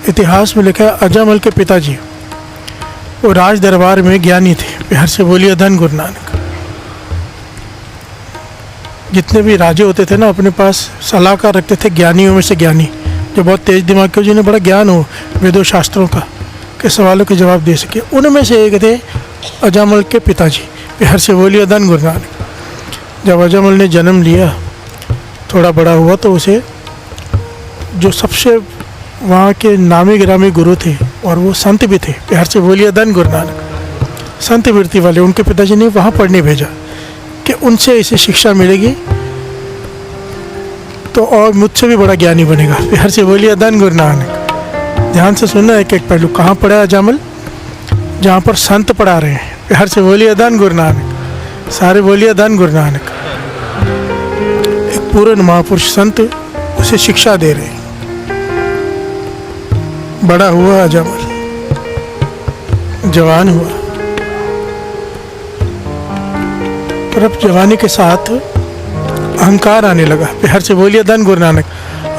इतिहास में लिखा है अजमल के पिताजी वो राज दरबार में ज्ञानी थे। प्यार से बोलिए धन गुरु नानक। जितने भी राजे होते थे ना अपने पास सलाहकार रखते थे ज्ञानियों में से ज्ञानी, जो बहुत तेज दिमाग के, जिन्हें बड़ा ज्ञान हो वेदों शास्त्रों का, के सवालों के जवाब दे सके। उनमें से एक थे अजमल के पिताजी। प्यार से बोलिए धन गुरु नानक। जब अजमल ने जन्म लिया, थोड़ा बड़ा हुआ तो उसे जो सबसे वहाँ के नामी गिरामी गुरु थे और वो संत भी थे, प्यार से बोलिए धन गुरु नानक, संत वृत्ति वाले, उनके पिताजी ने वहाँ पढ़ने भेजा कि उनसे इसे शिक्षा मिलेगी तो और मुझसे भी बड़ा ज्ञानी बनेगा। प्यार से बोलिए धन गुरु नानक। ध्यान से सुनना एक एक पहलू। कहाँ पढ़ा है अजमल? जहाँ पर संत पढ़ा रहे हैं। प्यार से बोलिए धन गुरु नानक। सारे बोलिए धन गुरु नानक। एक पूर्ण महापुरुष संत उसे शिक्षा दे रहे हैं। बड़ा हुआ अजमल, जवान हुआ, पर अब जवानी के साथ अहंकार आने लगा। प्यार से बोलिए धन गुरु नानक।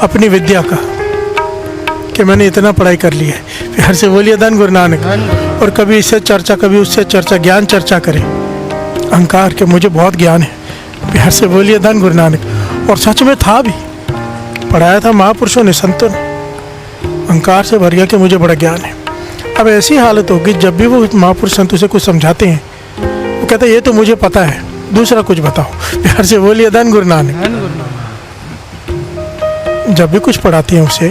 अपनी विद्या का कि मैंने इतना पढ़ाई कर ली है। प्यार से बोलिए धन गुरु नानक। और कभी इससे चर्चा, कभी उससे चर्चा, ज्ञान चर्चा करे, अहंकार के मुझे बहुत ज्ञान है। प्यार से बोलिए धन गुरु नानक। और सच में था भी, पढ़ाया था महापुरुषों ने, संतों ने। अहंकार से भर गया कि मुझे बड़ा ज्ञान है। अब ऐसी हालत होगी जब भी वो महापुरुष संत उसे कुछ समझाते हैं, वो कहते हैं ये तो मुझे पता है, दूसरा कुछ बताओ। प्यार से बोलिए धन गुरु नानक। जब भी कुछ पढ़ाते हैं उसे,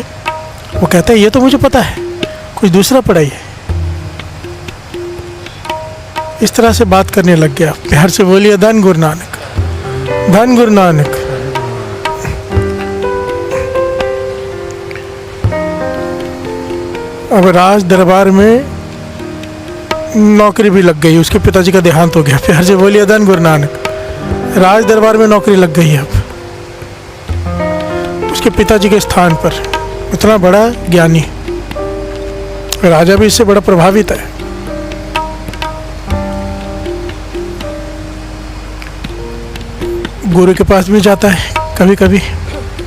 वो कहता है ये तो मुझे पता है, कुछ दूसरा पढ़ाइए। इस तरह से बात करने लग गया। प्यार से बोलिए धन गुरु नानक। धन गुरु नानक। अब राज दरबार में नौकरी भी लग गई। उसके पिताजी का देहांत हो गया। प्यार से बोलिए धन गुरु नानक। राज दरबार में नौकरी लग गई है अब उसके पिताजी के स्थान पर। इतना बड़ा ज्ञानी, राजा भी इससे बड़ा प्रभावित है। गुरु के पास भी जाता है कभी कभी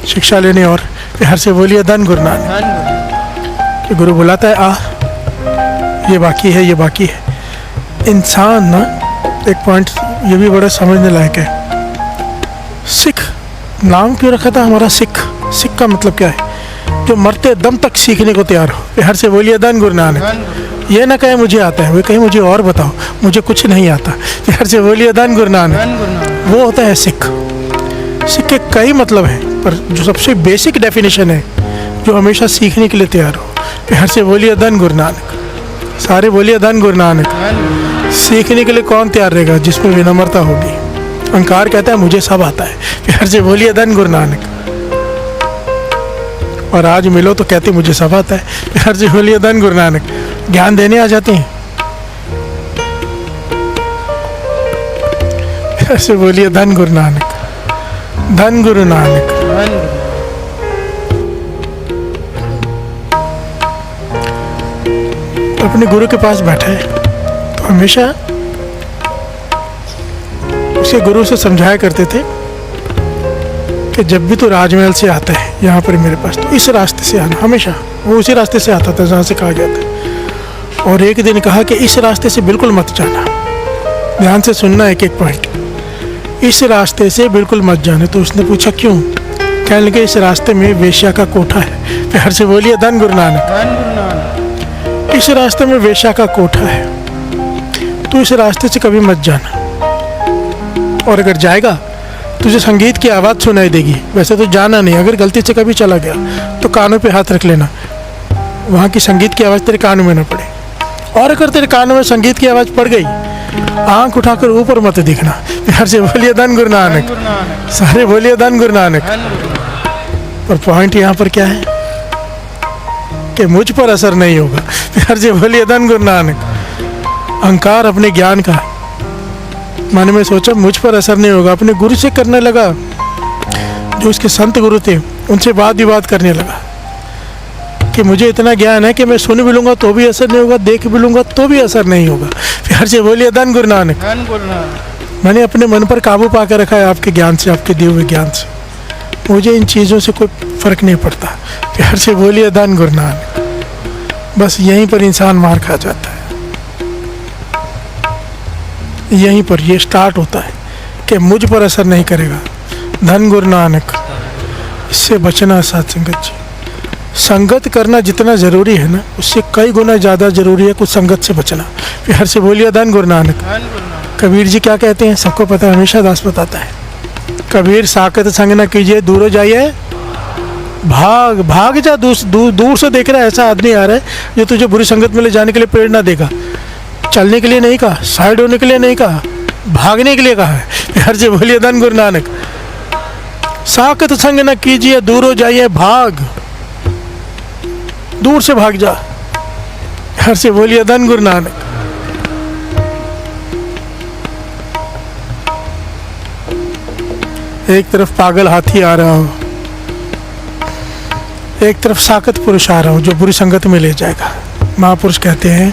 शिक्षा लेने। और प्यार से बोलिए धन गुरु नानक। गुरु बुलाता है, आ ये बाकी है, ये बाकी है। इंसान ना, एक पॉइंट ये भी बड़ा समझने लायक है। सिख नाम क्यों रखा था हमारा? सिख, सिख का मतलब क्या है? जो मरते दम तक सीखने को तैयार हो। प्यार से बोलिए धन गुरु नानक। ये ना कहे मुझे आता है, वो कहे मुझे और बताओ, मुझे कुछ नहीं आता। प्यार से बोलिए धन गुरु नानक। वो होता है सिख। सिख के कई मतलब हैं, पर जो सबसे बेसिक डेफिनेशन है, जो हमेशा सीखने के लिए तैयार हो। प्यार से बोलिए धन गुरु नानक। सारे बोलिए धन गुरु नानक। सीखने के लिए कौन तैयार रहेगा? जिसमें विनम्रता होगी। अहंकार कहता है मुझे सब आता है। प्यार से बोलिए धन गुरु नानक। और आज मिलो तो कहते मुझे सब आता है। प्यार से बोलिए धन गुरु नानक। ज्ञान देने आ जाते हैं। प्यार से बोलिए धन गुरु नानक। धन गुरु नानक। अपने गुरु के पास बैठा है तो हमेशा उसके गुरु से समझाया करते थे कि जब भी तो राजमहल से आता है यहाँ पर मेरे पास, तो इस रास्ते से आना। हमेशा वो उसी रास्ते से आता था जहाँ से कहा गया था। और एक दिन कहा कि इस रास्ते से बिल्कुल मत जाना। ध्यान से सुनना एक एक पॉइंट। इस रास्ते से बिल्कुल मत जाना। तो उसने पूछा क्यों? कहने लगे इस रास्ते में वेश्या का कोठा है। प्यार से बोलिए धन गुरु नानक। इस रास्ते में वेश्या का कोठा है, तो इस रास्ते से कभी मत जाना। और अगर जाएगा तुझे संगीत की आवाज़ सुनाई देगी। वैसे तो जाना नहीं, अगर गलती से कभी चला गया तो कानों पे हाथ रख लेना, वहाँ की संगीत की आवाज़ तेरे कानों में न पड़े। और अगर तेरे कानों में संगीत की आवाज़ पड़ गई, आंख उठाकर ऊपर मत दिखना। प्यार से बोलिए धन गुरु नानक। सारे बोलिए धन गुरु नानक। पर पॉइंट यहाँ पर क्या है कि मुझ पर असर नहीं होगा। प्यार से बोलिए धन गुरु नानक। अहंकार अपने ज्ञान का, मन में सोचा मुझ पर असर नहीं होगा। अपने गुरु से करने लगा, जो उसके संत गुरु थे उनसे बात विवाद करने लगा कि मुझे इतना ज्ञान है कि मैं सुन भी लूँगा तो भी असर नहीं होगा, देख भी लूँगा तो भी असर नहीं होगा। प्यार से बोलिए धन गुरु नानक। मैंने अपने मन पर काबू पा कर रखा है आपके ज्ञान से, आपके दिए हुए ज्ञान से। मुझे इन चीज़ों से कोई फर्क नहीं पड़ता। प्यार से बोलिए धन गुरु नानक। बस यहीं पर इंसान मार खा जाता है। यहीं पर ये स्टार्ट होता है कि मुझ पर असर नहीं करेगा। धन गुरु नानक। इससे बचना साथ संगत जी। संगत करना जितना ज़रूरी है ना, उससे कई गुना ज़्यादा ज़रूरी है कुछ संगत से बचना। फिर हर से बोलिए धन गुरु नानक। कबीर जी क्या कहते हैं, सबको पता है, हमेशा दास बताता है। कबीर साकत संग न कीजिए, दूर हो जाइए, भाग भाग जा। दूर से देख रहा है ऐसा आदमी आ रहा है जो तुझे बुरी संगत में ले जाने के लिए प्रेरणा देगा। चलने के लिए नहीं कहा, साइड होने के लिए नहीं कहा, भागने के लिए कहा है। हर से बोलिए धन गुरु नानक। साकत संग न कीजिए, दूर हो जाइए, भाग, दूर से भाग जा। हर से बोलिए धन गुरु नानक। एक तरफ पागल हाथी आ रहा हो, एक तरफ साकत पुरुष आ रहा हो जो बुरी संगत में ले जाएगा। महापुरुष कहते हैं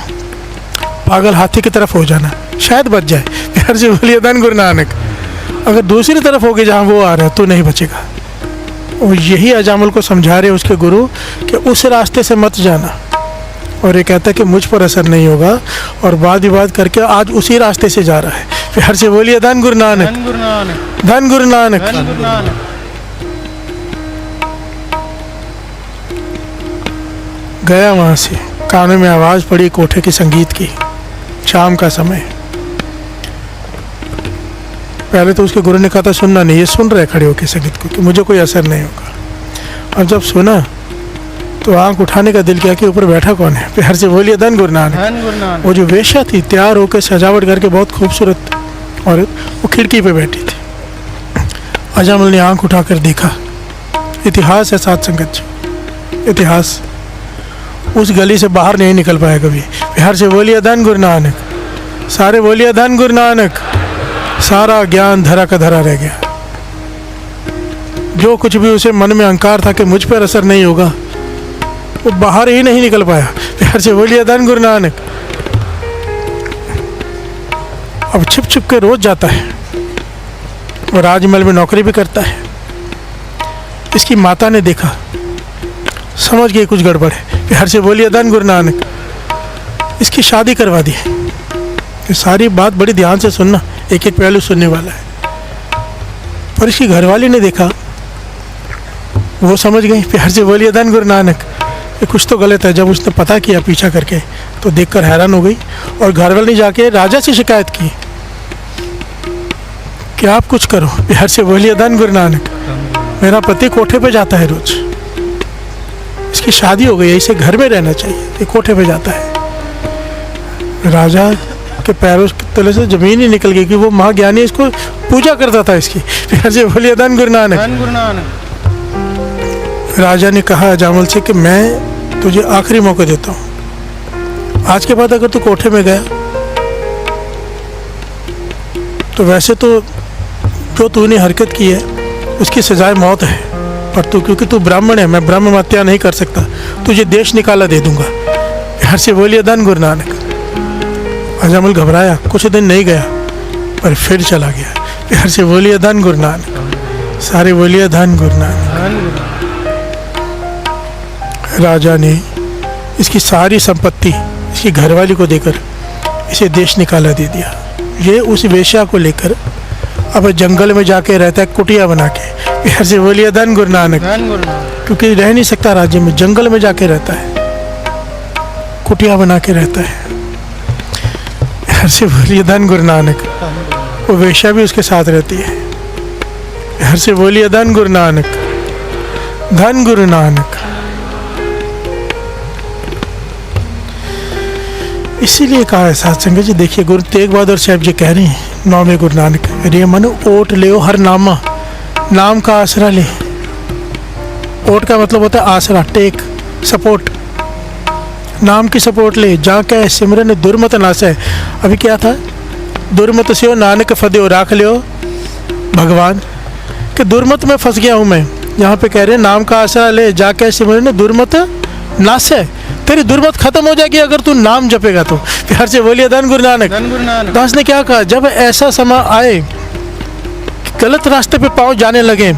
पागल हाथी की तरफ हो जाना, शायद बच जाए। प्यार से बोलिए धन गुरु नानक। अगर दूसरी तरफ होगे जहाँ वो आ रहा है तो नहीं बचेगा। और यही अजामल को समझा रहे उसके गुरु कि उस रास्ते से मत जाना। और ये कहता है कि मुझ पर असर नहीं होगा, और वाद विवाद करके आज उसी रास्ते से जा रहा है। प्यार से बोलिए धन गुरु नानक। धन गुरु नानक। धन गुरु नानक। धन गुरु नानक। गया वहाँ से, कानों में आवाज़ पड़ी कोठे के संगीत की। शाम का समय। पहले तो उसके गुरु ने कहा था सुनना नहीं, ये सुन रहे खड़े होकर संगीत को कि मुझे कोई असर नहीं होगा। और जब सुना तो आंख उठाने का दिल किया कि ऊपर बैठा कौन है। प्यार से बोलिए धन गुरु नानक। धन गुरु नानक। वो जो वेश्या थी तैयार होकर सजावट करके बहुत खूबसूरत, और वो खिड़की पे बैठी थी। अजामल ने आंख उठाकर देखा। इतिहास है साथ संगत जी, इतिहास। उस गली से बाहर नहीं निकल पाया कभी। प्यार से बोलिए धन गुरु नानक। सारे बोलिए धन गुरु नानक। सारा ज्ञान धरा का धरा रह गया। जो कुछ भी उसे मन में अहंकार था कि मुझ पर असर नहीं होगा, वो बाहर ही नहीं निकल पाया। प्यार से बोलिए धन गुरु नानक। अब छिप छिप के रोज जाता है और राजमहल में नौकरी भी करता है। इसकी माता ने देखा, समझ गई कुछ गड़बड़ है। प्यार से बोलिए धन गुरु नानक। इसकी शादी करवा दी। ये सारी बात बड़ी ध्यान से सुनना, एक एक पहलू सुनने वाला है। पर इसकी घरवाली ने देखा, वो समझ गई। प्यार से बोलिए धन गुरु नानक। ये कुछ तो गलत है। जब उसने पता किया पीछा करके तो देखकर हैरान हो गई, और घरवाली ने जाके राजा से शिकायत की कि आप कुछ करो। प्यार से बोलिए धन गुरु नानक। मेरा पति कोठे पे जाता है रोज, इसकी शादी हो गई है, इसे घर में रहना चाहिए, ये कोठे पे जाता है। राजा के पैरों के तले से जमीन ही निकल गई कि वो महाज्ञानी इसको पूजा करता था इसकी। प्यार से बोलिए धन गुरु नानक। धन गुरु नानक। राजा ने कहा अजामल से कि मैं तुझे आखिरी मौका देता हूँ, आज के बाद अगर तू कोठे में गया तो वैसे तो जो तूने हरकत की है उसकी सजाए मौत है, पर तू क्योंकि तू ब्राह्मण है, मैं ब्रह्म हत्या नहीं कर सकता, तुझे देश निकाला दे दूंगा। प्यार से बोलिए धन गुरु नानक। अजामल घबराया, कुछ दिन नहीं गया पर फिर चला गया। प्यार से बोलिए धन गुरु नानक। सारे बोलिए धन गुरु नानक। धन गुरु नानक। राजा ने इसकी सारी संपत्ति इसकी घरवाली को देकर इसे देश निकाला दे दिया। ये उस वेश्या को लेकर अब जंगल में जाके रहता है कुटिया बना के। प्यार से बोलिए धन गुरु नानक। धन गुरु नानक। क्योंकि रह नहीं सकता राज्य में, जंगल में जाके रहता है, कुटिया बना के रहता है। प्यार से बोलिए धन गुरु नानक। वो वेश्या भी उसके साथ रहती है। प्यार से बोलिए धन गुरु नानक। धन गुरु नानक। इसीलिए कहा है साथ संगत जी, देखिए गुरु तेग बहादुर साहब जी कह रहे हैं 9वें गुरु नानक, रे मन ओट ले हर नामा, नाम का आसरा ले। ओट का मतलब होता है आसरा, टेक, सपोर्ट। नाम की सपोर्ट ले, जा के सिमरन दुर्मत नासे। अभी क्या था, दुर्मत से हो नानक फदे राख लियो भगवान, कि दुर्मत में फंस गया हूँ मैं। यहाँ पे कह रहे हैं नाम का आसरा ले, जाके सिमरन दुर्मत नासे। तेरी दुर्मत खत्म हो जाएगी अगर तू नाम जपेगा तो। प्यार से बोलिए धन गुरु नानक। धन गुरु नानक। दास ने क्या कहा, जब ऐसा समय आए कि गलत रास्ते पे पाँव जाने लगे,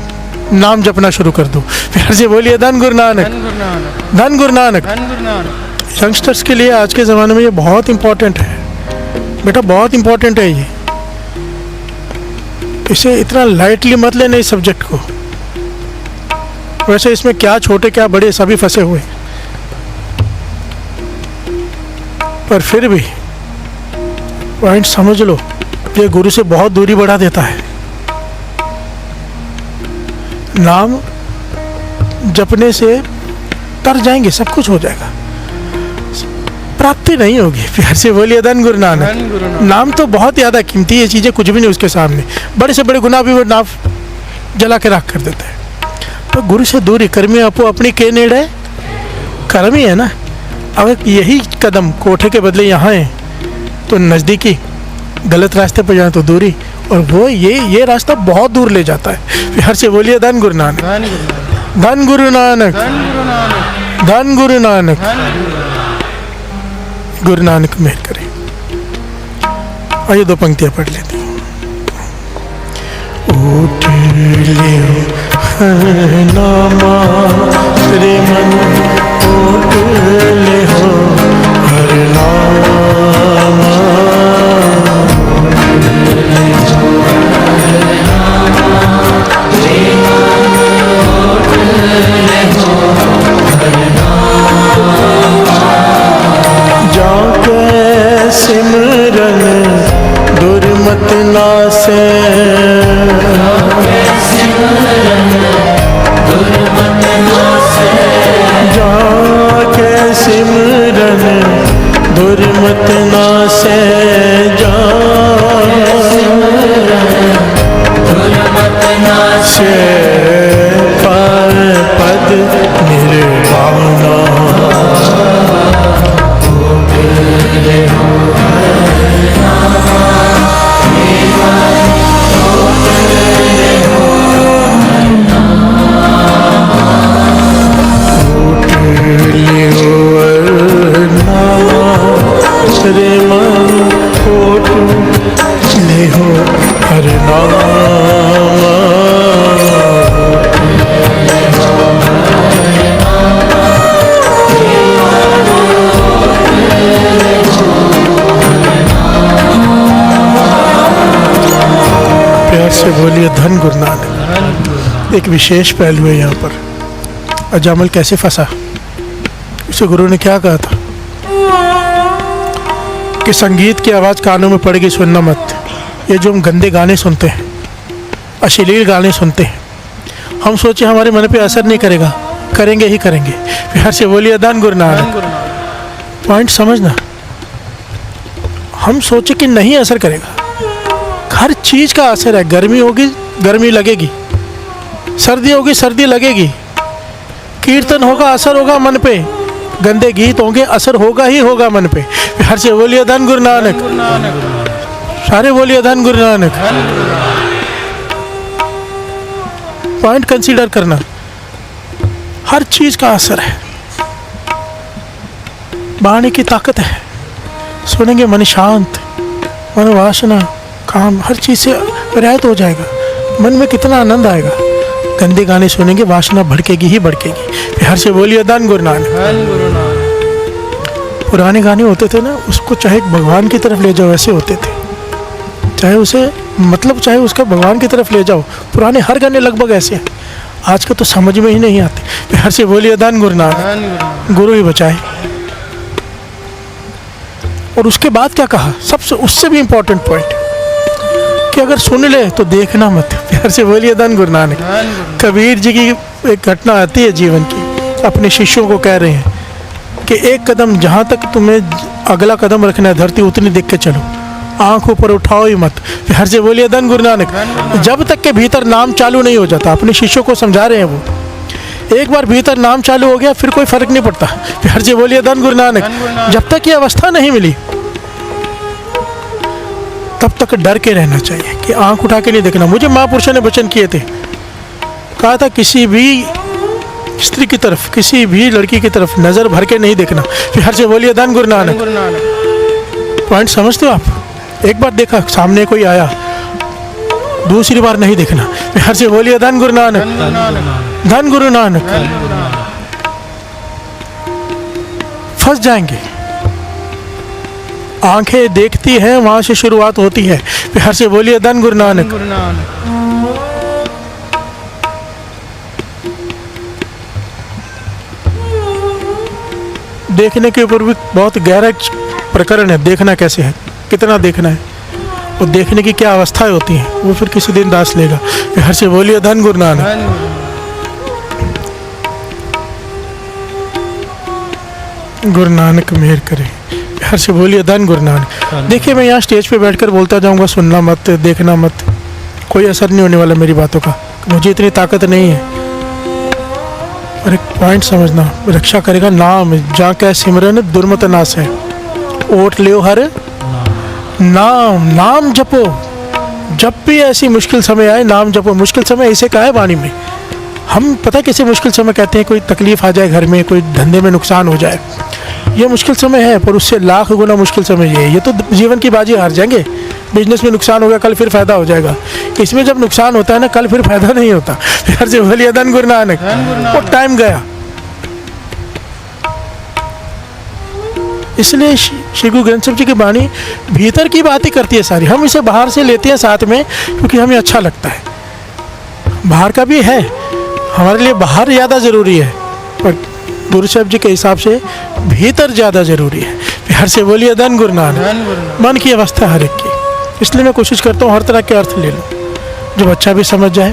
नाम जपना शुरू कर दो। प्यार से बोलिए धन गुरु नानक। धन गुरु नानक। धन गुरु नानक। धन गुरु नानक। यंगस्टर्स के लिए आज के ज़माने में ये बहुत इम्पोर्टेंट है बेटा, बहुत इम्पोर्टेंट है ये। इसे इतना लाइटली मत लेना इस सब्जेक्ट को। वैसे इसमें क्या छोटे क्या बड़े सभी फंसे हुए, पर फिर भी पॉइंट समझ लो, ये गुरु से बहुत दूरी बढ़ा देता है। नाम जपने से तर जाएंगे, सब कुछ हो जाएगा, प्राप्ति नहीं होगी। प्यार से बोलिए धन गुरु नानक। नाम तो बहुत ज़्यादा कीमती है, चीज़ें कुछ भी नहीं उसके सामने। बड़े से बड़े गुनाह भी वो नाम जला के राख कर देता है। तो गुरु से दूरी कर्मी आपो अपनी के नेड़े, कर्म ही है ना। अगर यही कदम कोठे के बदले यहाँ है तो नज़दीकी, गलत रास्ते पर जाए तो दूरी, और वो ये रास्ता बहुत दूर ले जाता है। प्यार से बोलिए धन गुरु नानक। धन गुरु नानक, धन गुरु नानक। गुरु नानक मेहर करे। आइए 2 पंक्तियां पढ़ लेते हैं। उठ लियो हर नामा रे मन, उठ लियो हर नामा, जाके सिमरन दुर्मत नासे, जाके सिमरन दुर्मत नासे, से पर पद निर्वाणा। रे मन उठ लियो हर नामा, प्यार से बोलिए धन गुरु नानक। एक विशेष पहलू है यहाँ पर। अजामल कैसे फंसा, उसे गुरु ने क्या कहा था कि संगीत की आवाज़ कानों में पड़ेगी, सुनना मत। ये जो हम गंदे गाने सुनते हैं, अश्लील गाने सुनते हैं, हम सोचे हमारे मन पे असर नहीं करेगा, करेंगे ही करेंगे। प्यार से बोलिए धन गुरु नानक। पॉइंट समझना, हम सोचे कि नहीं असर करेगा, हर चीज़ का असर है। गर्मी होगी गर्मी लगेगी, सर्दी होगी सर्दी लगेगी, कीर्तन होगा असर होगा मन पे, गंदे गीत होंगे असर होगा ही होगा मन पे। प्यार से बोलिए धन गुरु नानक। सारे बोलिए धन गुरु नानक। पॉइंट कंसीडर करना, हर चीज का असर है। वाणी की ताकत है, सुनेंगे मन शांत, मन वासना काम हर चीज से रियायत हो जाएगा, मन में कितना आनंद आएगा। गंदे गाने सुनेंगे वासना भड़केगी ही भड़केगी। प्यार से बोलिए धन गुरु नानक। पुराने गाने होते थे ना, उसको चाहे भगवान की तरफ ले जाओ ऐसे होते थे, चाहे उसे मतलब चाहे उसका भगवान की तरफ ले जाओ। पुराने हर गाने लगभग ऐसे हैं, आज का तो समझ में ही नहीं आते। प्यार से बोलिए धन गुरु नानक। गुरु ही बचाए। और उसके बाद क्या कहा, सबसे उससे भी इम्पोर्टेंट पॉइंट कि अगर सुन ले तो देखना मत। प्यार से बोलिए धन गुरु नानक। कबीर जी की एक घटना आती है जीवन की, अपने शिष्यों को कह रहे हैं कि एक कदम जहाँ तक तुम्हें अगला कदम रखना है धरती उतनी देख के चलो, आँख ऊपर उठाओ ही मत। प्यार से बोलिए धन गुरु नानक। जब तक के भीतर नाम चालू नहीं हो जाता, अपने शिष्यों को समझा रहे हैं वो, एक बार भीतर नाम चालू हो गया फिर कोई फर्क नहीं पड़ता। प्यार से बोलिए धन गुरु नानक। जब तक ये अवस्था नहीं मिली तब तक डर के रहना चाहिए कि आंख उठा के नहीं देखना। मुझे महापुरुषों ने वचन किए थे, कहा था किसी भी स्त्री की तरफ, किसी भी लड़की की तरफ नजर भर के नहीं देखना। प्यार से बोलिए धन गुरु नानक। पॉइंट समझते हो आप? एक बार देखा सामने कोई आया, दूसरी बार नहीं देखना। प्यार से बोलिए धन गुरु नानक। धन गुरु नानक। फंस जाएंगे। आंखें देखती हैं, वहां से शुरुआत होती है। प्यार से बोलिए धन गुरु नानक। गुरु नानक। देखने के ऊपर भी बहुत गहरा प्रकरण है। देखना कैसे है, कितना देखना है, और देखने की क्या अवस्थाएं होती हैं, वो फिर किसी दिन दास लेगा। प्यार से बोलिए धन गुरु नानक। धन गुरु गुरु नानक मेहर करे। प्यार से बोलिए धन गुरु नानक। देखिए, मैं यहाँ स्टेज पे बैठकर बोलता जाऊँगा, सुनना मत, देखना मत, कोई असर नहीं होने वाला मेरी बातों का। मुझे इतनी ताकत नहीं है। और एक पॉइंट समझना, रक्षा करेगा नाम, जा क्या सिमरन दुर्मत नाश है। ओट लियो हर नाम, नाम जपो। जब भी ऐसी मुश्किल समय आए, नाम जपो। मुश्किल समय ऐसे का है वाणी में, हम पता किसे मुश्किल समय कहते हैं? कोई तकलीफ आ जाए घर में, कोई धंधे में नुकसान हो जाए, ये मुश्किल समय है। पर उससे लाख गुना मुश्किल समय ये है। ये तो जीवन की बाजी हार जाएंगे। बिजनेस में नुकसान हो गया, कल फिर फायदा हो जाएगा। इसमें जब नुकसान होता है ना, कल फिर फायदा नहीं होता। प्यार से बोलिए धन गुरु नानक। वो टाइम गया। इसलिए श्री गुरु ग्रंथ साहिब जी की वाणी भीतर की बात ही करती है सारी। हम इसे बाहर से लेते हैं साथ में, क्योंकि हमें अच्छा लगता है। बाहर का भी है, हमारे लिए बाहर ज़्यादा ज़रूरी है, पर गुरु साहब जी के हिसाब से भीतर ज़्यादा ज़रूरी है। प्यार से बोलिए धन गुरु नानक। मन की अवस्था हर एक की, इसलिए मैं कोशिश करता हूँ हर तरह के अर्थ ले लूँ, जो बच्चा भी समझ जाए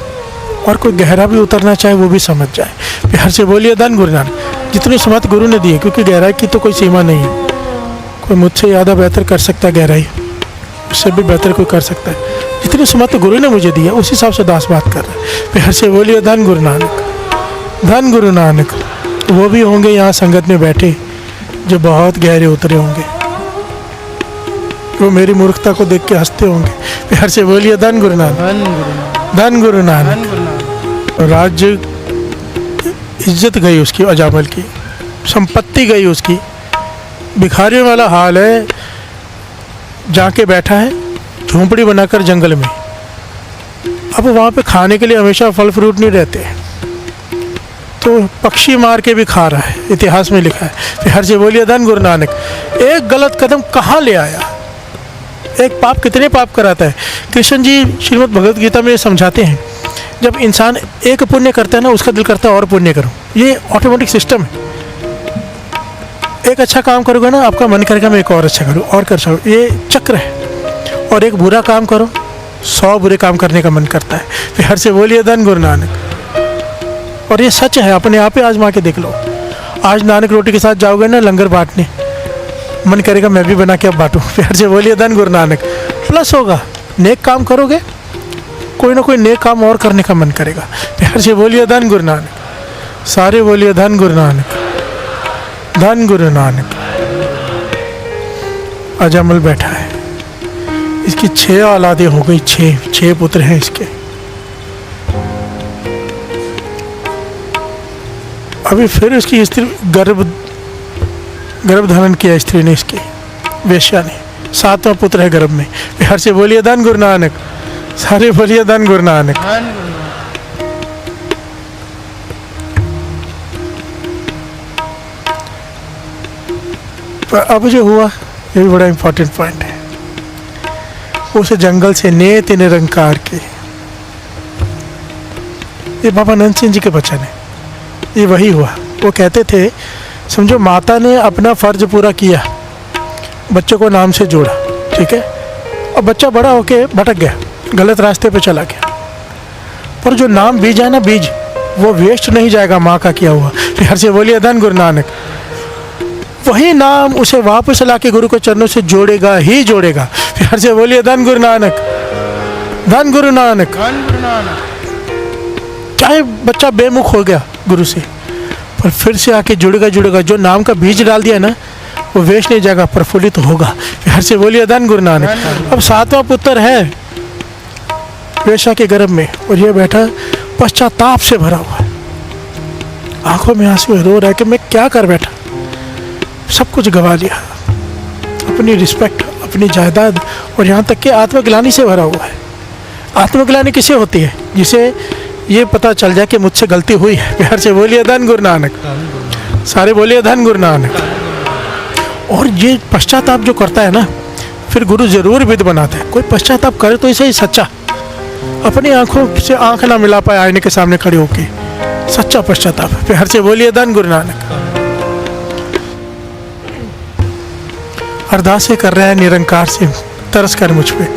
और कोई गहरा भी उतरना चाहे वो भी समझ जाए। प्यार से बोलिए धन गुरु नानक। जितनी सुमत गुरु ने दी है, क्योंकि गहराई की तो कोई सीमा नहीं है। कोई मुझसे ज़्यादा बेहतर कर सकता है गहराई, उससे भी बेहतर कोई कर सकता है। जितनी सुमत गुरु ने मुझे दी है, उस हिसाब से दास बात कर रहा है। प्यार से बोलिए धन गुरु नानक। धन गुरु नानक। वो भी होंगे यहाँ संगत में बैठे जो बहुत गहरे उतरे होंगे, वो मेरी मूर्खता को देख के हंसते होंगे। प्यार से बोलिए धन गुरु नानक। धन गुरु नानक। राज्य इज्जत गई उसकी, अजामल की संपत्ति गई उसकी। भिखारियों वाला हाल है, जाके बैठा है झोंपड़ी बनाकर जंगल में। अब वहाँ पे खाने के लिए हमेशा फल फ्रूट नहीं रहते, तो पक्षी मार के भी खा रहा है, इतिहास में लिखा है। प्यार से बोलिए धन गुरु नानक। एक गलत कदम कहाँ ले आया, एक पाप कितने पाप कराता है। कृष्ण जी श्रीमद् भगवद गीता में समझाते हैं, जब इंसान एक पुण्य करता है ना, उसका दिल करता है और पुण्य करो। ये ऑटोमेटिक सिस्टम है। एक अच्छा काम करोगे ना, आपका मन करेगा मैं एक और अच्छा करूँ और कर सकूँ, ये चक्र है। और एक बुरा काम करो, 100 बुरे काम करने का मन करता है। प्यार से बोलिए धन गुरु नानक। और ये सच है, अपने आप ही आजमा के देख लो। आज नानक रोटी के साथ जाओगे ना लंगर बांटने, मन करेगा मैं भी बना के अब बांटूं। प्यार से बोलिए धन गुरु नानक। प्लस होगा, नेक काम करोगे, कोई ना कोई नेक काम और करने का मन करेगा। प्यार से बोलिए धन गुरु नानक। सारे बोलिए धन गुरु नानक। धन गुरु नानक। अजामल बैठा है, इसकी 6 औलादें हो गई, 6 पुत्र हैं इसके। अभी फिर इसकी स्त्री गर्भ धारण किया स्त्री ने, इसकी वेश्या ने। 7वां पुत्र है गर्भ में। प्यार से बोलिए धन गुरु नानक। सारे बोलिए धन गुरु नानक। पर अब जो हुआ, ये भी बड़ा इंपॉर्टेंट पॉइंट है। उस जंगल से नेत निरंकार के, ये बाबा नंद सिंह जी के बचन है। ये वही हुआ। वो कहते थे, समझो माता ने अपना फर्ज पूरा किया, बच्चे को नाम से जोड़ा, ठीक है, और बच्चा बड़ा होके भटक गया, गलत रास्ते पे चला गया। पर जो नाम बीज है ना, बीज वो वेस्ट नहीं जाएगा, माँ का किया हुआ। प्यार से बोलिए धन गुरु नानक। वही नाम उसे वापस ला के गुरु के चरणों से जोड़ेगा ही जोड़ेगा। प्यार से बोलिए धन गुरु नानक। धन गुरु नानक। चाहे बच्चा बेमुख हो गया गुरु से, पर फिर से आके जुड़ेगा। जो नाम का बीज डाल दिया ना, वो वेस्ट नहीं जाएगा, प्रफुल्लित तो होगा। प्यार से बोलिए धन गुरु नानक। अब 7वां पुत्र है वेश्या के गर्भ में, और ये बैठा पश्चाताप से भरा हुआ है, आंखों में आंसू रो रहा है कि मैं क्या कर बैठा, सब कुछ गवा लिया, अपनी रिस्पेक्ट, अपनी जायदाद, और यहाँ तक कि आत्मग्लानि से भरा हुआ है। आत्मग्लानि किसे होती है? जिसे ये पता चल जाए कि मुझसे गलती हुई है। प्यार से बोलिए धन गुरु नानक। सारे बोलिए धन गुरु नानक। और ये पश्चाताप जो करता है ना, फिर गुरु जरूर विद बनाता है। कोई पश्चाताप करे तो इसे ही सच्चा, अपनी आंखों से आंख ना मिला पाए आईने के सामने खड़े होके, सच्चा पश्चाताप। प्यार से बोलिए धन गुरु नानक। अरदासें कर रहे हैं निरंकार से, तरस कर मुझ पे,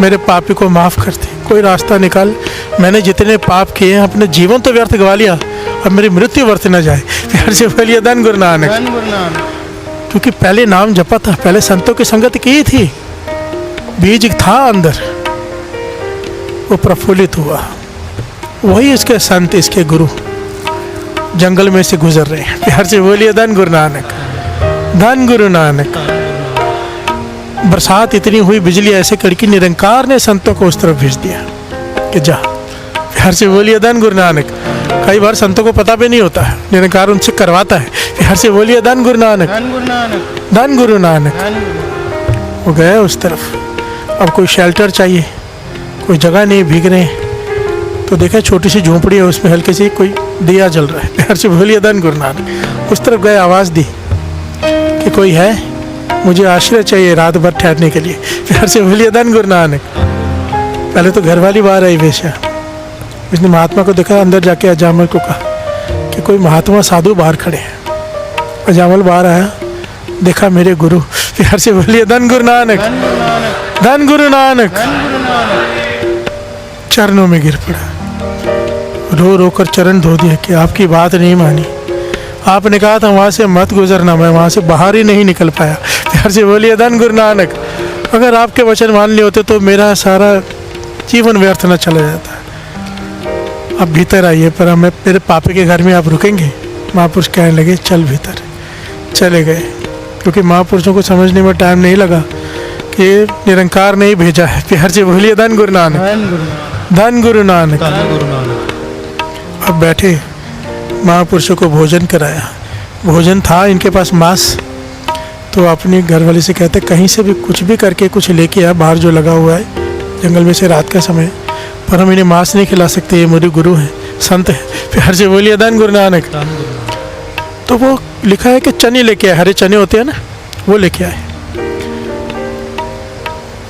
मेरे पापी को माफ़ कर दे, कोई रास्ता निकाल। मैंने जितने पाप किए हैं, अपने जीवन तो व्यर्थ गवा लिया, अब मेरी मृत्यु व्यर्थ न जाए। प्यार से बोलिए धन गुरु नानक। धन गुरु नानक। क्योंकि पहले नाम जपा था, पहले संतों की संगत की थी, बीज था अंदर, वो प्रफुल्लित हुआ। वही इसके संत, इसके गुरु जंगल में से गुजर रहे हैं। प्यार से बोलिए धन गुरु नानक। धन गुरु नानक। बरसात इतनी हुई, बिजली ऐसे कड़की, निरंकार ने संतों को उस तरफ भेज दिया कि जा। प्यार से बोलिए धन गुरु नानक। कई बार संतों को पता भी नहीं होता है, निरंकार उनसे करवाता है। प्यार से बोलिए धन गुरु नानक। धन गुरु नानक। धन गुरु नानक। धन गुरु। वो गए उस तरफ। अब कोई शेल्टर चाहिए, कोई जगह नहीं, भीग रहे हैं। तो देखा छोटी सी झोंपड़ी है, उसमें हल्के से कोई दिया जल रहा है। प्यार से बोलिए धन गुरु नानक। उस तरफ गए, आवाज़ दी कि कोई है, मुझे आश्रय चाहिए रात भर ठहरने के लिए। प्यार से बोलिए धन गुरु नानक। पहले तो घर वाली बाहर आई वेश्या, उसने महात्मा को देखा, अंदर जाके अजामल को कहा कि कोई महात्मा साधु बाहर खड़े हैं। अजामल बाहर आया, देखा मेरे गुरु। प्यार से बोलिए धन गुरु नानक। धन गुरु नानक। धन गुरु नानक। धन गुरु नानक। चरणों में गिर पड़ा, रो रो कर चरण धो दिए कि आपकी बात नहीं मानी, आपने कहा था वहाँ से मत गुजरना, मैं वहाँ से बाहर ही नहीं निकल पाया। प्यार से बोलिए धन गुरु नानक। अगर आपके वचन मान लिए होते तो मेरा सारा जीवन व्यर्थ न चला जाता। आप भीतर आइए, पर हमें मेरे पापे के घर में आप रुकेंगे। महापुरुष कहने लगे चल भीतर। चले गए, क्योंकि महापुरुषों को समझने में टाइम नहीं लगा कि निरंकार ने ही भेजा है। प्यार से बोलिए धन गुरु नानक। धन गुरु नानक। धन गुरु नानक। धन गुरु नानक। अब बैठे, महापुरुषों को भोजन कराया। भोजन था इनके पास मांस, तो अपनी घरवाली से कहते कहीं से भी कुछ भी करके कुछ लेके आ, बाहर जो लगा हुआ है जंगल में से, रात का समय, पर हम इन्हें मांस नहीं खिला सकते, ये मेरे गुरु हैं, संत हैं। प्यार से बोलिए धन गुरु नानक। धन गुरु नानक। तो वो लिखा है कि चने लेके आए, हरे चने होते हैं ना, वो लेके आए,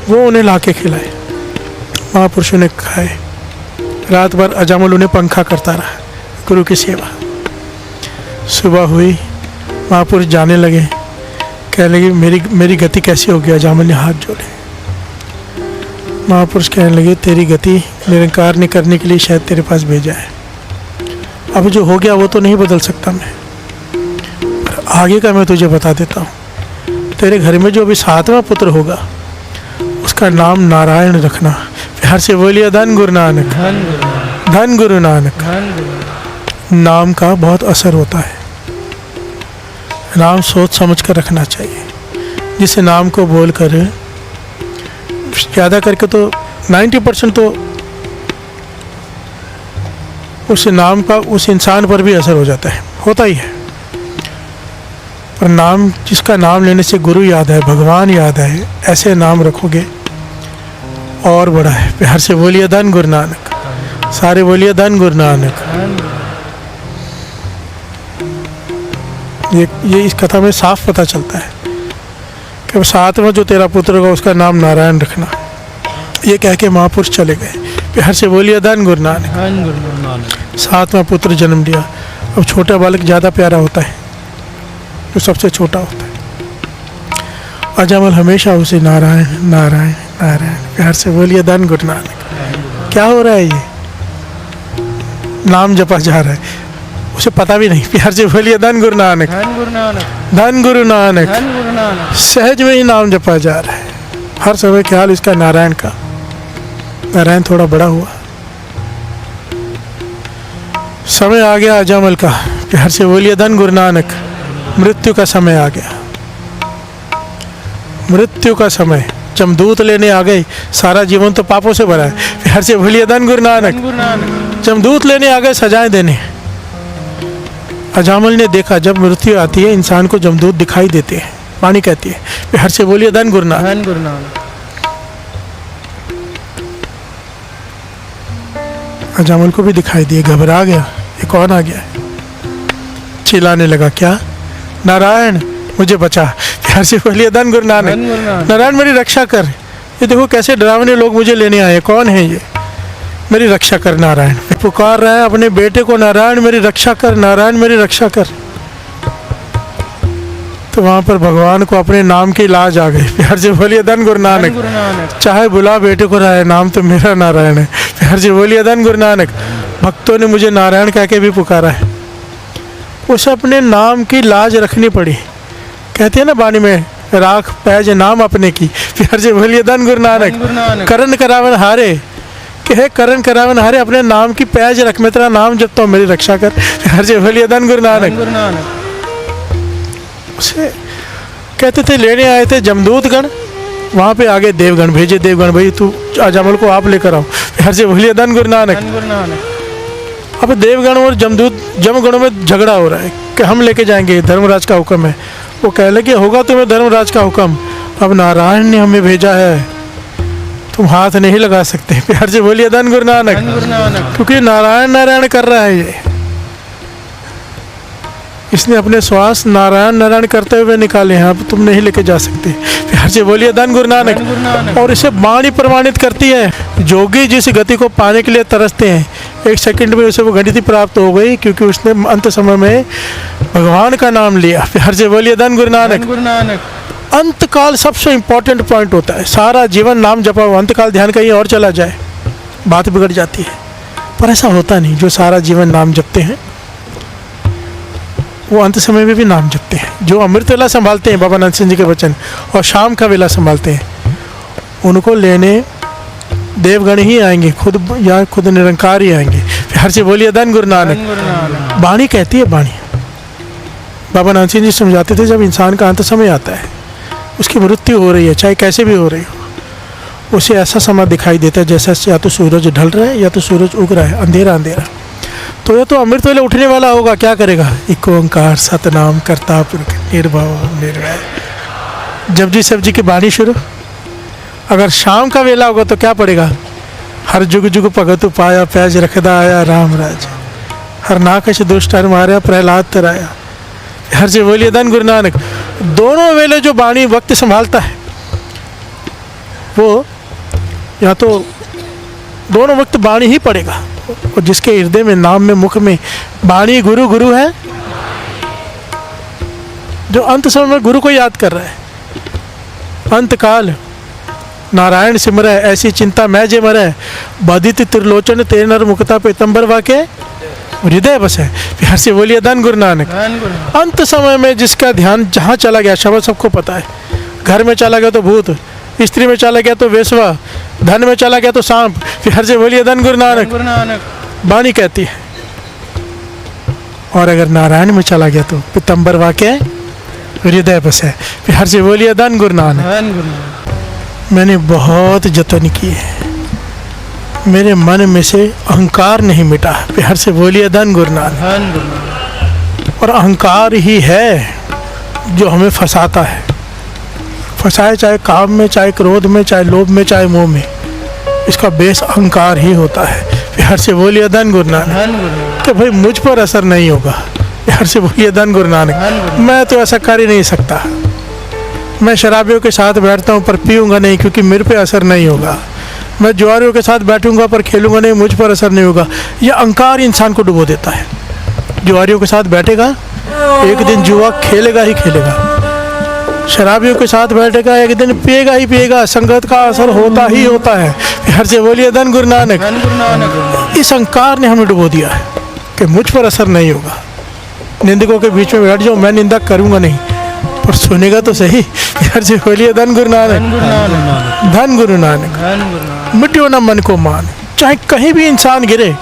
वो उन्हें ला के खिलाए। महापुरुषों ने खाए। रात भर अजामुल उन्हें पंखा करता रहा, गुरु की सेवा। सुबह हुई, महापुरुष जाने लगे, कहने लगे मेरी गति कैसी होगी। अजामुल ने हाथ जोड़े। महापुरुष कहने लगे तेरी गति निरंकार ने करने के लिए शायद तेरे पास भेजा है। अब जो हो गया वो तो नहीं बदल सकता मैं, पर आगे का मैं तुझे बता देता हूँ। तेरे घर में जो भी 7वां पुत्र होगा उसका नाम नारायण रखना। प्यार से बोलिए धन गुरु नानक। धन गुरु नानक। धन गुरु नानक। धन गुरु नानक। नाम का बहुत असर होता है, नाम सोच समझ कर रखना चाहिए। जिस नाम को बोलकर ज़्यादा करके तो 90% तो उस नाम का उस इंसान पर भी असर हो जाता है, होता ही है। पर नाम, जिसका नाम लेने से गुरु याद है, भगवान याद है, ऐसे नाम रखोगे और बड़ा है। प्यार से बोलिए धन गुरु नानक। सारे बोलिए धन गुरु नानक। धन गुरु। ये इस कथा में साफ पता चलता है कि 7वां जो तेरा पुत्र होगा उसका नाम नारायण रखना। ये कह के महापुरुष चले गए। प्यार से बोलिए धन गुरु नानक। धन गुरु नानक। 7वां पुत्र जन्म लिया। अब छोटा बालक ज़्यादा प्यारा होता है, जो सबसे छोटा होता है। अजामल हमेशा उसे नारायण नारायण नारायण। प्यार से बोलिए धन गुरु नानक। क्या हो रहा है, ये नाम जपा जा रहा है, उसे पता भी नहीं। प्यार से बोलिए धन गुरु नानक। धन गुरु नानक। धन गुरु नानक। धन गुरु नानक। सहज में ही नाम जपा जा रहा है। हर समय ख्याल इसका नारायण का। नारायण थोड़ा बड़ा हुआ, समय आ गया अजामल का। प्यार से बोलिए धन गुरु नानक। मृत्यु का समय आ गया। मृत्यु का समय, जमदूत लेने आ गए। सारा जीवन तो पापों से भरा है। प्यार से बोलिए धन गुरु नानक। धन गुरु नानक। जमदूत लेने आ गए सजाएं देने। अजामल ने देखा जब मृत्यु आती है इंसान को जमदूत दिखाई देते हैं, वाणी कहती है। प्यार से बोलिए धन गुरु नानक। धन गुरु नानक। अजामल को भी दिखाई दिए, घबरा गया, ये कौन आ गया है? चिल्लाने लगा, क्या नारायण? मुझे बचा। प्यार से बोलिए धन गुरु नानक। धन गुरु नानक। नारायण मेरी रक्षा कर। ये देखो कैसे डरावने लोग मुझे लेने आए, कौन है ये? मेरी रक्षा कर नारायण। पुकार रहा है अपने बेटे को, नारायण मेरी रक्षा कर, नारायण मेरी रक्षा कर। तो वहाँ पर भगवान को अपने नाम की लाज आ गई। प्यार से बोलिए धन गुरु धन नानक। गुरु नानक। चाहे बुला बेटे को राय, नाम तो मेरा नारायण है। प्यार से बोलिए धन गुरु नानक। भक्तों ने मुझे नारायण कह के भी पुकारा है। उसे अपने नाम की लाज रखनी पड़ी। कहते हैं ना वाणी में, राख पैज नाम अपने की। प्यार से बोलिए धन गुरु धन नानक। गुरु नानक। करण करावन हारे, कि हे करण करावन हारे, अपने नाम की पैज रख, मैं तेरा नाम जपता हूँ, मेरी रक्षा कर। प्यार से बोलिए धन गुरु धन नानक। गुरु नानक। उसे कहते थे, लेने आए थे जमदूत गण, वहाँ पे आगे देवगण भेजे, देवगण भाई तू अजमल को आप लेकर आओ। प्यार से बोलिए धन गुरु नानक। धन गुरु नानक। अब देवगण और जमदूत जमगणों में झगड़ा हो रहा है कि हम लेके जाएंगे, धर्मराज का हुक्म है। वो कह लगे होगा तुम्हें धर्मराज का हुक्म, अब नारायण ने हमें भेजा है, तुम हाथ नहीं लगा सकते। प्यार से बोलिए धन गुरु नानक। धन गुरु नानक। क्योंकि नारायण नारायण कर रहा है ये, इसने अपने श्वास नारायण नारायण करते हुए निकाले हैं, अब तुम नहीं लेके जा सकते। प्यार से बोलिए धन गुरु धन नानक। गुरु नानक। और इसे वाणी प्रमाणित करती है। जोगी जिस गति को पाने के लिए तरसते हैं, एक सेकंड में उसे वो गति प्राप्त हो गई, क्योंकि उसने अंत समय में भगवान का नाम लिया। प्यार से बोलिए धन गुरु धन नानक। गुरु नानक। अंतकाल सबसे इंपॉर्टेंट पॉइंट होता है। सारा जीवन नाम जपा हो, अंतकाल ध्यान कहीं और चला जाए, बात बिगड़ जाती है। पर ऐसा होता नहीं। जो सारा जीवन नाम जपते हैं वो अंत समय में भी नाम जपते हैं। जो अमृत वेला संभालते हैं, बाबा नंद सिंह जी के वचन, और शाम का वेला संभालते हैं, उनको लेने देवगण ही आएंगे, खुद या खुद निरंकार ही आएंगे। प्यार से बोलिए धन गुरु नानक। धन गुरु नानक। वाणी कहती है, वाणी बाबा नंद सिंह जी समझाते थे, जब इंसान का अंत समय आता है, उसकी मृत्यु हो रही है, चाहे कैसे भी हो रही हो, उसे ऐसा समय दिखाई देता है जैसे या तो सूरज ढल रहा है या तो सूरज उग रहा है, अंधेरा अंधेरा। तो या तो अमृत वेले उठने वाला होगा, क्या करेगा? एक ओंकार सतनाम करता पुरख निर्भव निर्वैर, जपजी सब्जी की बाणी शुरू। अगर शाम का वेला होगा तो क्या पड़ेगा? हर जुग जुग भगत पाया, पैज रखदा आया राम राज, हर नाकश दुष्ट हर मारा, प्रहलाद तराया। हर से बोलिए धन गुरु नानक। दोनों वेले जो बाणी वक्त संभालता है, वो या तो दोनों वक्त बाणी ही पड़ेगा। और जिसके हृदय में, नाम में, मुख में बाणी गुरु गुरु है, जो अंत समय में गुरु को याद कर रहा है। अंतकाल नारायण सिमरै, ऐसी चिंता मैं जे मरै, बाधित त्रिलोचन तेरे नर मुक्ता पीतंबर वाके हृदय बस है। प्यार से बोलिए धन गुरु नानक। धन गुरु नानक। अंत समय में जिसका ध्यान जहाँ चला गया, शब्द सबको पता है। घर में चला गया तो भूत, स्त्री में चला गया तो वेश्वा, धन में चला गया तो सांप। प्यार से बोलिए धन गुरु धन नानक। गुरु नानक। वाणी कहती है। और अगर नारायण में चला गया तो पीतंबर वाके हृदय बस है। प्यार से बोलिए धन गुरु नानक। धन गुरु नानक। मैंने बहुत जतन किए, मेरे मन में से अहंकार नहीं मिटा। प्यार से बोलिए धन गुरु नानक। धन गुरु नानक। और अहंकार ही है जो हमें फंसाता है। फंसाए चाहे काम में, चाहे क्रोध में, चाहे लोभ में, चाहे मोह में, इसका बेस अहंकार ही होता है। प्यार से बोलिए धन गुरु नानक। धन गुरु नानक। कि भाई मुझ पर असर नहीं होगा। प्यार से बोलिए धन गुरु नानक। धन गुरु नानक। मैं तो ऐसा कर ही नहीं सकता। मैं शराबियों के साथ बैठता हूँ पर पीऊँगा नहीं, क्योंकि मेरे पे असर नहीं होगा। मैं जुआरियों के साथ बैठूंगा पर खेलूंगा नहीं, मुझ पर असर नहीं होगा। यह अहंकार इंसान को डुबो देता है। जुआरियों के साथ बैठेगा, एक दिन जुआ खेलेगा ही खेलेगा। शराबियों के साथ बैठेगा, एक दिन पिएगा ही पिएगा। संगत का असर होता ही होता है। प्यार से बोलिए धन गुरु नानक। धन गुरु नानक। इस अहंकार ने हमें डुबो दिया है कि मुझ पर असर नहीं होगा। निंदकों के बीच में बैठ जाओ, मैं निंदा करूंगा नहीं, पर सुनेगा तो सही। प्यार से बोलिए धन गुरु नानक। धन गुरु नानक। धन गुरु नानक। धन गुरु नानक। मिट्टियों न मन को मान। चाहे कहीं भी इंसान गिरे,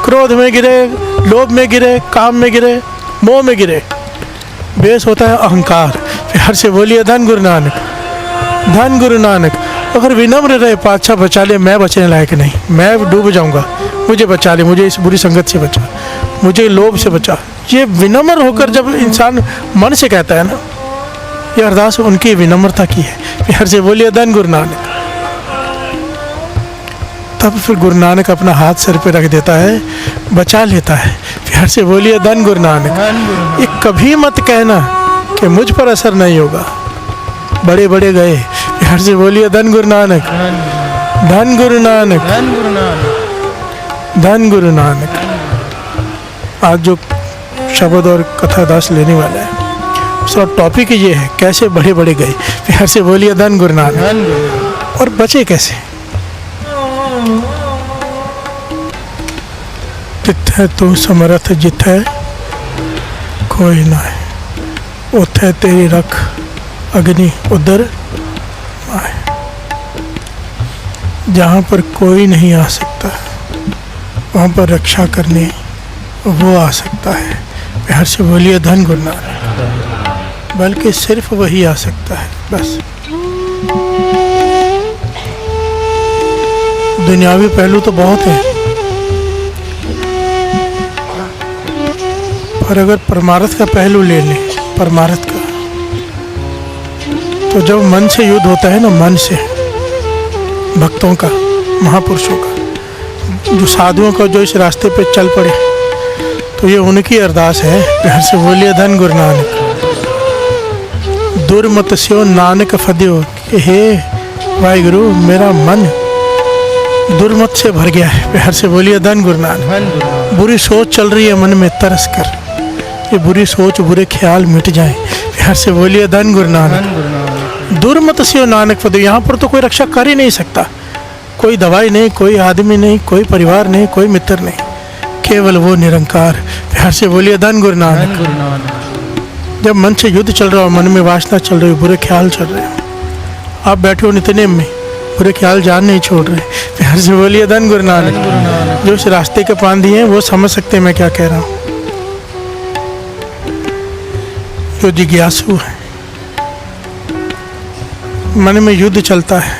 क्रोध में गिरे, लोभ में गिरे, काम में गिरे, मोह में गिरे, बेस होता है अहंकार। प्यार से बोलिए धन गुरु नानक। धन गुरु नानक। अगर विनम्र रहे, पातशाह बचा ले, मैं बचने लायक नहीं, मैं डूब जाऊंगा, मुझे बचा ले, मुझे इस बुरी संगत से बचा, मुझे लोभ से बचा। ये विनम्र होकर जब इंसान मन से कहता है ना, ये अरदास उनकी विनम्रता की है। प्यार से बोलिए धन गुरु नानक। तब फिर गुरु नानक अपना हाथ सर पे रख देता है, बचा लेता है। प्यार से बोलिए धन गुरु नानक। धन गुरु नानक। ये कभी मत कहना कि मुझ पर असर नहीं होगा। बड़े बड़े गए, प्यार से बोलिए धन गुरु नानक, धन गुरु नानक, धन गुरु नानक। धन गुरु नानक। आज जो शब्द और कथा दास लेने वाला है उसका टॉपिक ये है, कैसे बड़े बड़े गए। प्यार से बोलिए धन गुरु नानक। धन गुरु नानक। और बचे कैसे? तिथे तू समरथ जिथे कोई ना है, उथे तेरी रख अग्नि उधर आए। जहाँ पर कोई नहीं आ सकता वहाँ पर रक्षा करने वो आ सकता है। प्यार से बोलिए धन गुरु नानक। बल्कि सिर्फ वही आ सकता है बस। दुनियावी पहलू तो बहुत है, पर अगर परमार्थ का पहलू ले लें, परमार्थ का, तो जब मन से युद्ध होता है ना, मन से, भक्तों का, महापुरुषों का, जो साधुओं का, जो इस रास्ते पे चल पड़े, तो ये उनकी अरदास है। प्यार से बोलिए धन गुरु नानक। दुर्मत स्यो नानक फदियो, कि हे वाहिगुरु मेरा मन दुर्मत से भर गया है। प्यार से बोलिए धन गुरु नानक। धन गुरु नानक। बुरी सोच चल रही है मन में, तरस कर ये बुरी सोच, बुरे ख्याल मिट जाएं। प्यार से बोलिए धन गुरु नानक। धन गुरु नानक। दुर्मत स्यो नानक फदियो। यहाँ पर तो कोई रक्षा कर ही नहीं सकता, कोई दवाई नहीं, कोई आदमी नहीं, कोई परिवार नहीं, कोई मित्र नहीं, केवल वो निरंकार। प्यार से बोलिए धन गुरु नानक। धन गुरु नानक। जब मन से युद्ध चल रहा हो, मन में वासना चल रही हो, बुरे ख्याल चल रहे हो, आप बैठे हो नित्य में, बुरे ख्याल जान नहीं छोड़ रहे, प्यार से बोलिए धन गुरु धन नानक। गुरु नानक। जो इस रास्ते के पान दिए हैं वो समझ सकते हैं मैं क्या कह रहा हूँ। जो जिज्ञासु है, मन में युद्ध चलता है,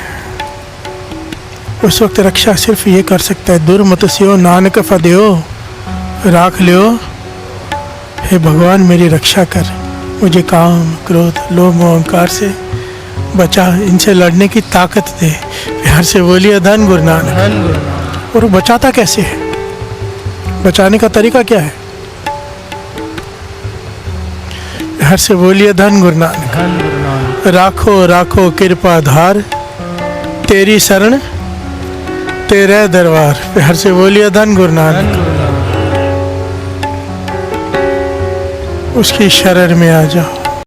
उस वक्त रक्षा सिर्फ ये कर सकता है, दुर्मत स्यो नानक फदियो, राख लियो, हे भगवान मेरी रक्षा कर, मुझे काम क्रोध लोभ मोह अहंकार से बचा, इनसे लड़ने की ताकत दे। प्यार से बोलिए धन गुरु नानक। धन गुरु नानक। और वो बचाता कैसे है? बचाने का तरीका क्या है? प्यार से बोलिए धन गुरु नानक। धन गुरु नानक। राखो राखो कृपा धार, तेरी शरण तेरे दरबार। प्यार से बोलिए धन गुरु नानक। धन गुरु नानक। उसकी शरण में आ जाओ,